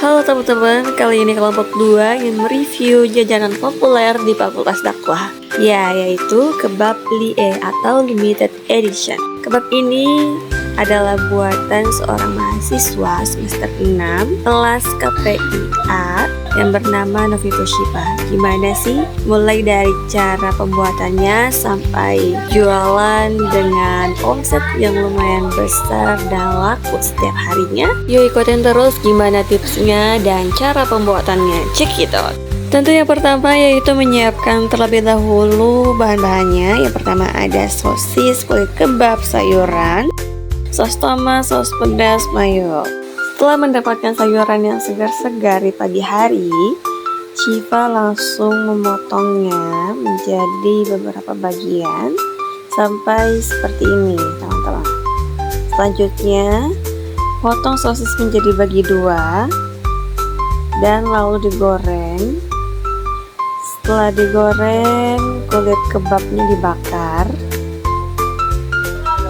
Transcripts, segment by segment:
Halo teman-teman, kali ini kelompok 2 ingin mereview jajanan populer di Fakultas Dakwah, yaitu kebab Lie atau limited edition. Kebab ini adalah buatan seorang mahasiswa semester 6 kelas KPIA yang bernama Novito Shiva. Gimana sih? Mulai dari cara pembuatannya sampai jualan dengan omset yang lumayan besar dan laku setiap harinya. Yuk ikutin terus gimana tipsnya dan cara pembuatannya. Check it out. Tentu yang pertama yaitu menyiapkan terlebih dahulu bahan-bahannya. Yang pertama ada sosis, kulit kebab, sayuran, sos tomat, sos pedas, mayo. Setelah mendapatkan sayuran yang segar-segar di pagi hari, Shiva langsung memotongnya menjadi beberapa bagian sampai seperti ini, teman-teman. Selanjutnya, potong sosis menjadi bagi dua dan lalu digoreng. Setelah digoreng, kulit kebabnya dibakar.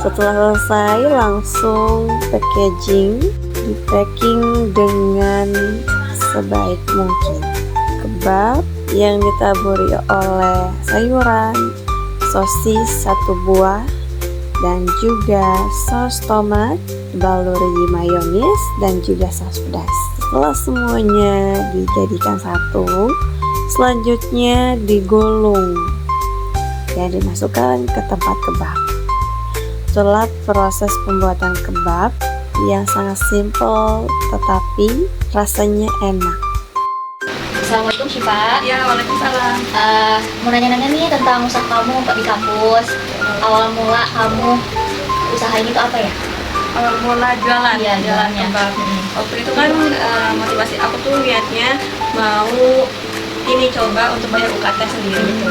Setelah selesai, langsung packaging, di packing dengan sebaik mungkin. Kebab yang ditaburi oleh sayuran, sosis 1 buah, dan juga saus tomat, baluri mayonis, dan juga saus pedas. Setelah semuanya dijadikan satu, selanjutnya digulung dan dimasukkan ke tempat kebab. Itulah proses pembuatan kebab yang sangat simpel tetapi rasanya enak. Assalamualaikum Shiva. Ya, waalaikumsalam. Mau nanya-nanya nih tentang usaha kamu di kampus. Awal mula kamu usaha ini tuh apa ya? Awal mula jualan, Iya, jualan jualannya. kebab. Waktu itu kan motivasi aku tuh niatnya mau ini coba untuk bayar UKT sendiri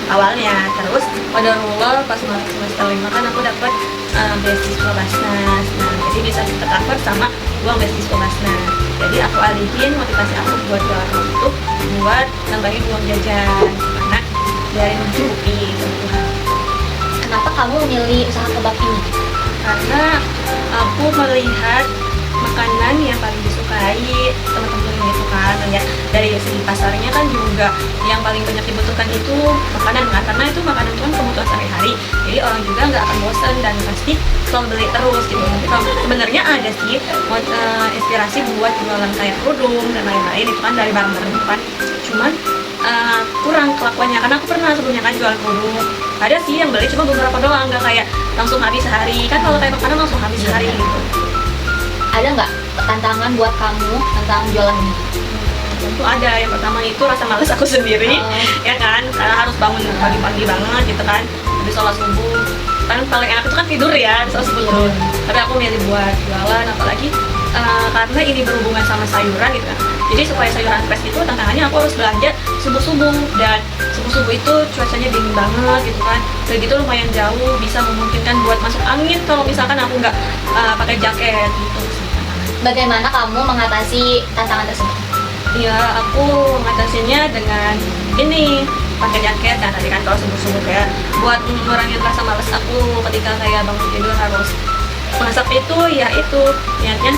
awalnya. Terus pada rule pas masuk semester 5 kan aku dapat beasiswa Basnas. Nah, jadi bisa cover sama uang beasiswa Basnas. Jadi aku alihin motivasi aku buat jualan itu buat nambahin uang jajan karena dari mencukupi kebutuhan. Kenapa kamu memilih usaha kebab ini? Karena aku melihat makanan yang paling disukai teman-teman gitu kan, ya dari segi pasarnya kan juga yang paling banyak dibutuhkan itu makanan kan, karena itu makanan itu kan kebutuhan sehari-hari, jadi orang juga nggak akan bosan dan pasti selalu beli terus gitu. Tapi kalau sebenarnya ada sih inspirasi buat jualan kayak kerudung dan lain-lain itu kan dari barang-barang itu kan, cuman kurang kelakuannya karena aku pernah sebelumnya kan jualan kerudung, ada sih yang beli cuma beberapa doang, nggak kayak langsung habis sehari kan, kalau kayak makanan langsung habis sehari gitu. Ada nggak tantangan buat kamu tentang jualan ini? Tentu ada. Yang pertama itu rasa malas aku sendiri, ya kan, karena harus bangun pagi-pagi banget gitu kan, habis sholat subuh kan paling enak itu kan tidur ya sholat subuh tuh. Tapi aku milih buat jualan, apalagi karena ini berhubungan sama sayuran gitu kan, jadi supaya sayuran fresh itu tantangannya aku harus belanja subuh-subuh, dan subuh-subuh itu cuacanya dingin banget gitu kan, udah gitu lumayan jauh, bisa memungkinkan buat masuk angin kalau misalkan aku nggak pakai jaket gitu sih. Bagaimana kamu mengatasi tantangan tersebut? Ya, aku mengatasinya dengan ini, pakai jaket kan tadi kan kalau subuh-subuh ya, buat mengurangi rasa malas aku ketika kayak bangun tidur harus masak itu, ya itu niatnya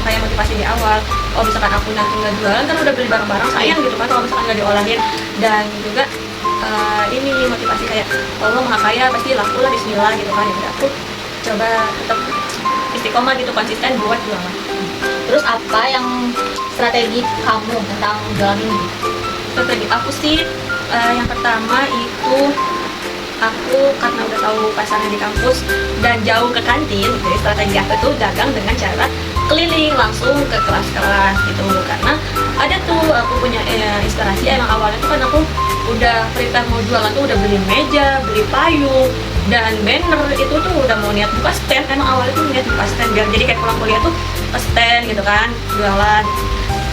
kayak motivasi di awal. Kalau misalkan aku nanti nggak jualan kan udah beli barang-barang sayang gitu kan kalau misalkan nggak diolahin, dan juga ini motivasi kayak kalau maha kaya pasti laku lah, bismillah gitu kan. Ya aku coba tetap istiqomah gitu, konsisten buat jualan. Terus apa yang strategi kamu tentang jualan ini? Strategi aku sih yang pertama itu aku karena udah tahu pasarnya di kampus dan jauh ke kantin, jadi strategi aku tuh dagang dengan cara keliling langsung ke kelas-kelas gitu. Karena ada tuh aku punya inspirasi, emang awalnya tuh kan aku udah prepare mau jualan tuh udah beli meja, beli payung dan banner, itu tuh udah mau niat buka stand. Emang awalnya tuh niat buka stand biar jadi kayak pulang kuliah tuh ke stand gitu kan, jualan.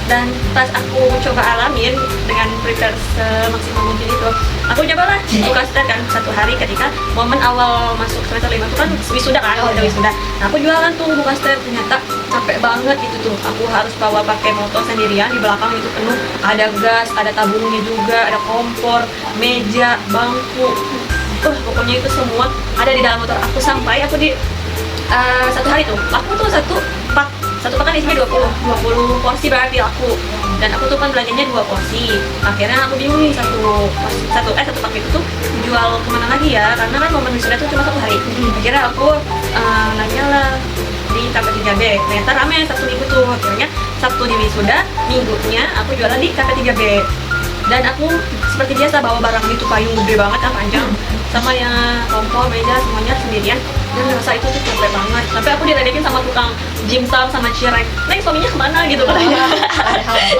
Dan pas aku coba alamin dengan prepare semaksimal mungkin itu, aku cobalah buka stand kan satu hari ketika momen awal masuk semester 5 itu kan wisuda kan, udah wisuda. Nah, aku jualan tuh buka stand, ternyata capek banget gitu tuh. Aku harus bawa pakai motor sendirian, di belakang itu penuh, ada gas, ada tabungnya juga, ada kompor, meja, bangku. Pokoknya itu semua ada di dalam motor aku, sampai aku di satu hari tuh aku tuh satu pak satu pakan isinya 20 porsi berarti aku, dan aku tuh kan belanjanya 2 porsi. Akhirnya aku bingung nih satu paket itu tuh jual kemana lagi ya, karena kan momen wisuda tuh cuma 1 hari. Akhirnya aku nanya lah di KP3B, ternyata rame Sabtu Minggu tuh. Akhirnya Sabtu di wisuda, Minggunya aku jualan di KP3B. Dan aku seperti biasa bawa barang itu, payung gede banget kan, panjang, sama yang kompor, meja, semuanya sendirian. Dan rasa itu tuh capek banget. Sampai aku diledekin sama tukang jimsam sama cireng, "Neng, suaminya kemana?" gitu katanya.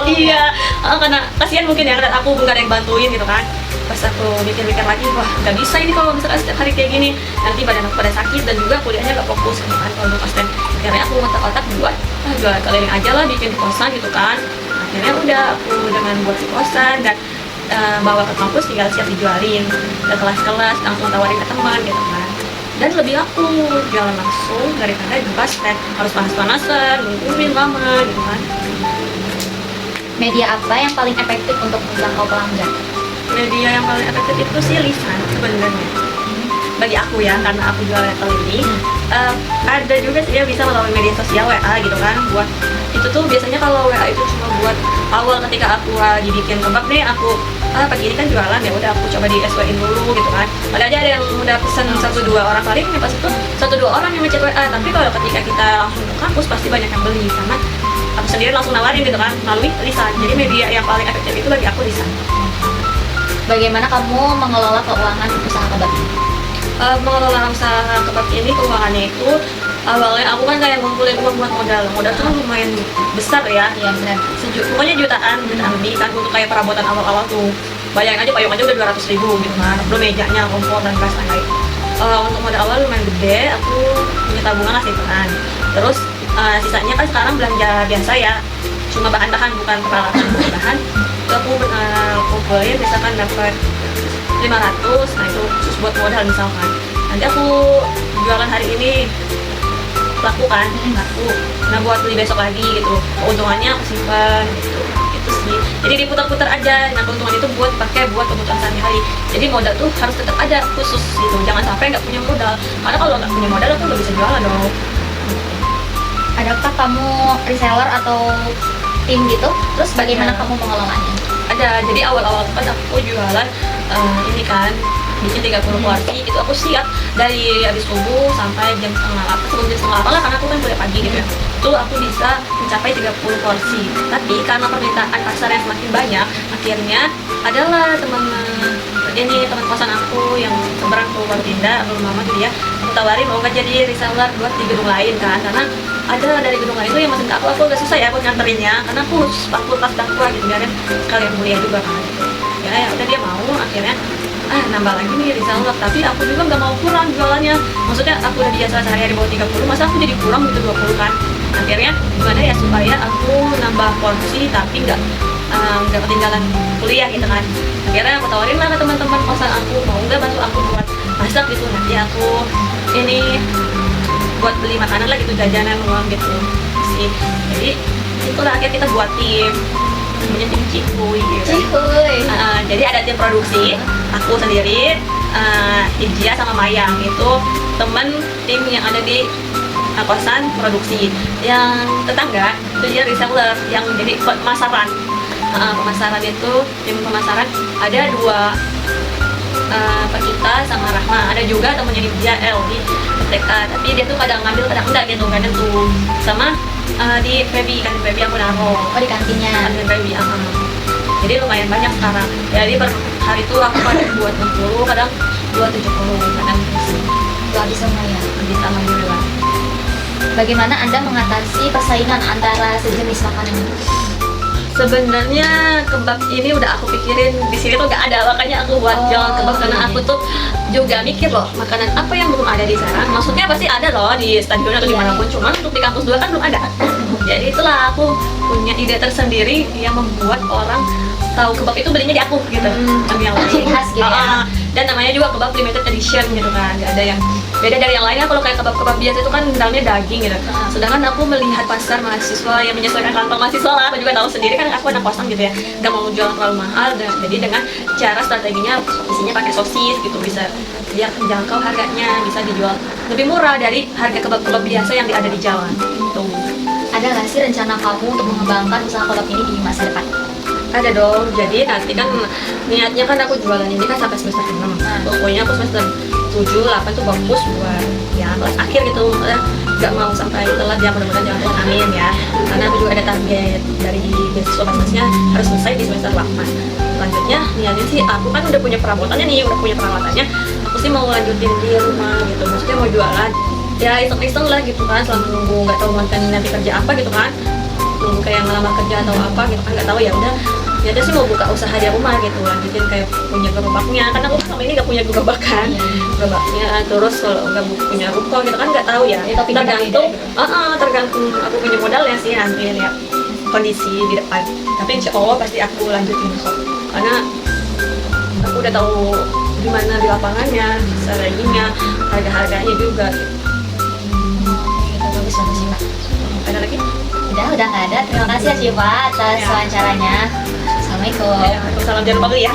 Iya, karena kasihan mungkin ya, dan aku nggak ada yang bantuin gitu kan. Pas aku mikir-mikir lagi, wah nggak bisa ini kalau misalkan setiap hari kayak gini, nanti badan aku pada sakit dan juga kuliahnya nggak fokus gitu kan kalau untuk kosten. Akhirnya aku ngotak-otak buat jual keliling aja lah, bikin di kosan gitu kan. Akhirnya udah aku dengan buat di kosan dan bawa ke kampus, tinggal siap dijualin ke kelas-kelas, langsung tawarin ke teman gitu kan. Dan lebih aku jualan langsung daripada di kosten, harus panas-panasan, nungguin lama gitu kan. Media apa yang paling efektif untuk menjangkau pelanggan? Media yang paling efektif itu sih lisan sebenarnya bagi aku ya, karena aku jualan keliling. Ada juga sih yang bisa melalui media sosial, WA gitu kan. Buat itu tuh biasanya kalau WA itu cuma buat awal ketika aku lagi bikin kebab nih, aku pagi ini kan jualan ya, udah aku coba di SW-in dulu gitu kan. Ada aja yang udah pesen 1-2 orang kali, pas itu 1-2 orang yang ngechat WA. Tapi kalau ketika kita langsung ke kampus pasti banyak yang beli, karena aku sendiri langsung nawarin gitu kan melalui lisan. Jadi media yang paling efektif itu bagi aku lisan. Bagaimana kamu mengelola keuangan usaha kebab ini? Mengelola usaha kebab ini, keuangannya itu awalnya aku kan kayak ngumpulin uang buat modal tuh lumayan besar ya. Iya benar. Pokoknya jutaan lebih kan untuk kayak perabotan awal-awal tuh. Bayangin aja payung aja udah 200.000 gitu kan, belum mejanya, kompor dan gas lain. Untuk modal awal lumayan gede, aku punya tabungan lah simpenan. Terus sisanya kan sekarang belanja biasa ya, cuma bahan-bahan, bukan peralatan, bahan. Itu aku kumpulin, misalkan dapat 500, nah itu khusus buat modal misalkan. Nanti aku jualan hari ini laku, nah buat beli besok lagi gitu. Keuntungannya aku simpan gitu. Itu sih. Jadi diputar-putar aja. Nah keuntungan itu buat pakai buat kebutuhan sehari-hari. Jadi modal tuh harus tetap ada khusus gitu. Jangan sampai nggak punya modal. Karena kalau nggak punya modal aku nggak bisa jualan dong. Adakah kamu reseller atau tim gitu? Terus bagaimana kamu mengelolanya? Ada. Jadi awal-awal pas aku jualan ini kan bikin 30 porsi, itu aku siap dari habis subuh sampai jam setengah 8, sebelum jam setengah 8 lah, karena aku kan kuliah pagi gitu ya. Itu aku bisa mencapai 30 porsi. Tapi karena permintaan pasar yang semakin banyak, akhirnya adalah teman kosan aku yang seberang tuh baru pindah, belum lama tuh dia, aku tawarin mau nggak jadi reseller buat di gedung lain kan, karena ada dari gedung lain itu yang mesen ke aku agak susah ya buat nganterinnya, karena aku fakultas dakwah gitu kan, sekalian kuliah juga kan. Ya udah dia mau, akhirnya nambah lagi nih reseller. Tapi aku juga nggak mau kurang jualannya, maksudnya aku udah biasa sehari-hari bawa 30, masa aku jadi kurang gitu 20 kan. Akhirnya gimana ya supaya aku nambah porsi tapi nggak ketinggalan kuliah gitu kan. Akhirnya aku tawarin lah ke teman-teman kosan aku, mau nggak bantu aku buat masak gitu, nanti aku ini buat beli makanan lah gitu, jajanan uang gitu sih. Jadi itulah akhirnya kita buat tim, namanya tim Cihuy gitu. Jadi ada tim produksi, aku sendiri, Ijia sama Mayang, itu temen tim yang ada di kosan produksi. Yang tetangga itu dia reseller yang jadi pemasaran. Pemasaran itu tim pemasaran ada 2, Perkita sama Rahma. Ada juga temennya dia Eldi TK, tapi dia tuh kadang ngambil kadang enggak gitu, kadang tuh sama di Feby kan, Feby aku naruh. Oh di kantinnya. Kantin Feby, jadi lumayan banyak sekarang. Jadi per hari itu aku kadang buat 60, kadang buat 70, kadang Itu habis semua ya. habis, alhamdulillah. Bagaimana Anda mengatasi persaingan antara sejenis makanan ini? Sebenarnya kebab ini udah aku pikirin di sini tuh gak ada, makanya aku buat jualan kebab, karena aku tuh juga mikir loh makanan apa yang belum ada di sana. Maksudnya pasti ada loh di stadion atau dimanapun, cuman untuk di kampus 2 kan belum ada. Jadi itulah aku punya ide tersendiri yang membuat orang tahu kebab itu belinya di aku gitu. Yang Ciri khas gitu ya. Dan namanya juga kebab limited edition gitu kan, gak ada yang beda dari yang lainnya. Kalau kayak kebab-kebab biasa itu kan dalamnya daging gitu. Sedangkan aku melihat pasar mahasiswa yang menyesuaikan kantong mahasiswa lah, aku juga tahu sendiri kan, aku anak kosan gitu ya, gak mau jualan terlalu mahal. Dan jadi dengan cara strateginya isinya pakai sosis gitu, bisa biar terjangkau harganya, bisa dijual lebih murah dari harga kebab-kebab biasa yang ada di jalan gitu. Ada ada nggak sih rencana kamu untuk mengembangkan usaha kolak ini di masa depan? Ada dong, jadi nanti kan niatnya kan aku jualan ini kan sampai semester 6. Pokoknya aku semester 7, 8 tuh fokus buat ya kelas akhir gitu. Maksudnya nggak mau sampai telat ya, mudah-mudahan jangan telat, amin ya. Karena aku juga ada target dari beasiswa basisnya harus selesai di semester 8. Selanjutnya niatnya sih aku kan udah punya perabotannya nih, udah punya peralatannya. Aku sih mau lanjutin di rumah gitu, maksudnya mau jualan. Ya iseng-iseng lah gitu kan, selama nunggu nggak tahu nanti kerja apa gitu kan, nunggu kayak ngelamar kerja atau apa gitu kan, nggak tahu. Ya udah niatnya sih mau buka usaha di rumah gitu, lanjutin kayak punya gerobaknya, karena aku selama ini nggak punya gerobak kan, gerobaknya. Terus kalau nggak punya ruko gitu kan nggak tahu ya, tergantung tergantung aku punya modalnya sih nanti lihat kondisi di depan. Tapi insya Allah pasti aku lanjutin kok, karena aku udah tahu gimana di lapangannya, strateginya, harga-harganya juga gitu. Itu bagus sih Pak. Ada lagi? Udah nggak ada. Terima kasih ya Syifa atas Ya. wawancaranya. Assalamualaikum. Salam jangan lupa beli ya.